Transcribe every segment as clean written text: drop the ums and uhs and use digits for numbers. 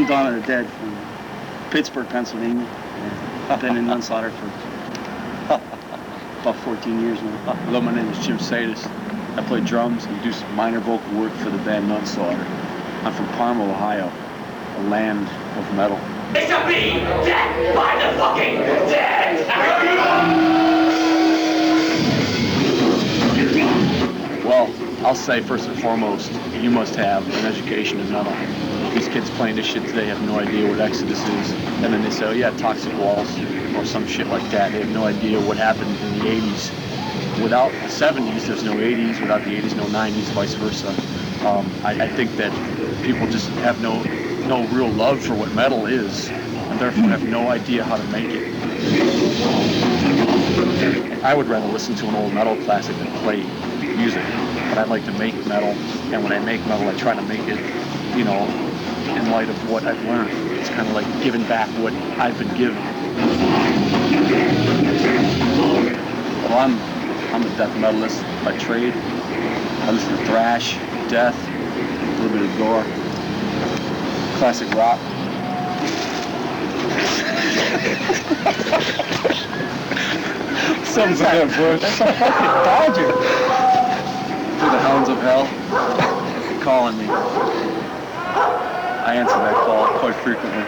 I'm Dawn of the Dead from Pittsburgh, Pennsylvania. I've been in Nunslaughter for about 14 years now. Hello, my name is Jim Sadis. I play drums and do some minor vocal work for the band Nunslaughter. I'm from Parma, Ohio, a land of metal. It's a me, dead by the fucking dead! Well, I'll say first and foremost, you must have an education in metal. These kids playing this shit today have no idea what Exodus is. And then they say, oh yeah, Toxic Waltz or some shit like that. They have no idea what happened in the 80s. Without the 70s, there's no 80s. Without the 80s, no 90s, vice versa. I think that people just have no real love for what metal is, and therefore have no idea how to make it. I would rather listen to an old metal classic than play music, but I like to make metal, and when I make metal, I try to make it, you know, in light of what I've learned. It's kind of like giving back what I've been given. Well, I'm a death metalist by trade. I listen to thrash, death, a little bit of gore, classic rock. Something's in that bush. That's a fucking dodger. For the hounds of hell calling me. I answer that call quite frequently.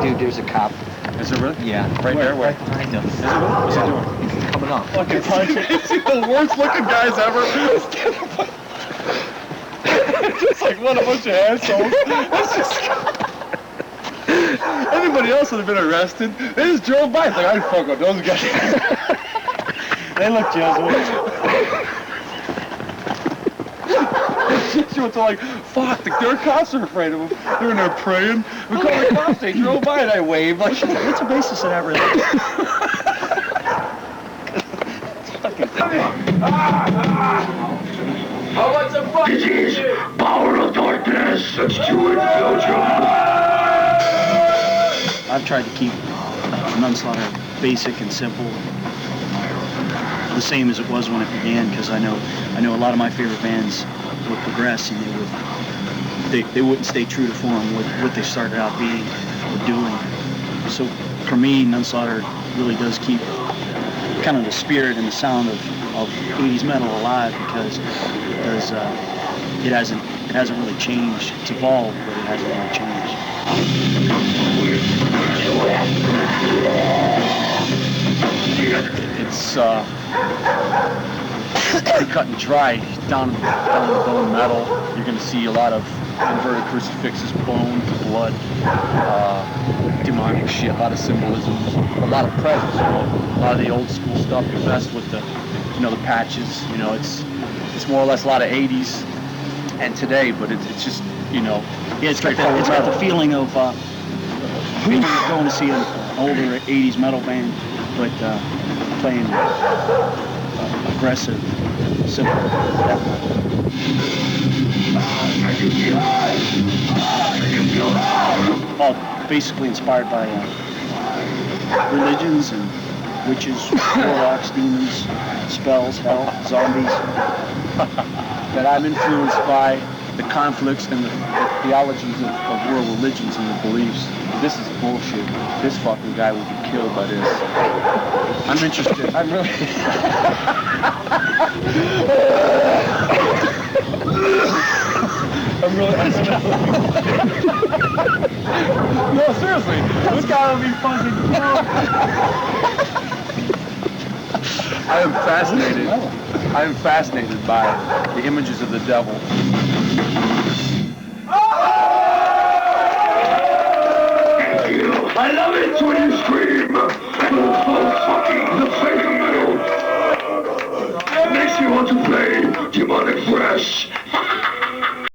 Dude, there's a cop. Is it really? Yeah. Right there? Where? Right behind us. Is it really? What's he doing? He's coming up. Fucking punch it. Is he the worst looking guys ever? Just like what a bunch of assholes. It's just... Anybody else would have been arrested. They just drove by. It's like, I'd fuck with those guys. They look Jesuits. Jesuits are like, fuck, their cops are afraid of them. They're in there praying. We call the cops. They drove by and I waved. Like, What's the basis of that religion? Oh, what's a fuck? This is Power of Darkness. Let's do it, Belgium. I've tried to keep Nunslaughter basic and simple, the same as it was when it began, because I know a lot of my favorite bands would progress and they wouldn't stay true to form what they started out being or doing. So for me, Nunslaughter really does keep kind of the spirit and the sound of 80s metal alive, because it hasn't really changed. It's evolved, but it hasn't really changed. It's pretty cut and dry. Down in the bone metal, you're going to see a lot of inverted crucifixes, bones, blood, demonic shit, a lot of symbolisms, a lot of presence. You know, a lot of the old school stuff you messed with the patches. You know, it's more or less a lot of 80s and today, but it's just, you know, Yeah, it's got the feeling of going to see an older 80s metal band, but playing aggressive, simple death metal. All basically inspired by religions and witches, warlocks, demons, spells, hell, zombies. That I'm influenced by the conflicts and the theologies of world religions and the beliefs. This is bullshit. This fucking guy will be killed by this. I'm interested. I'm really... No, seriously. This guy will be fucking killed. I am fascinated by the images of the devil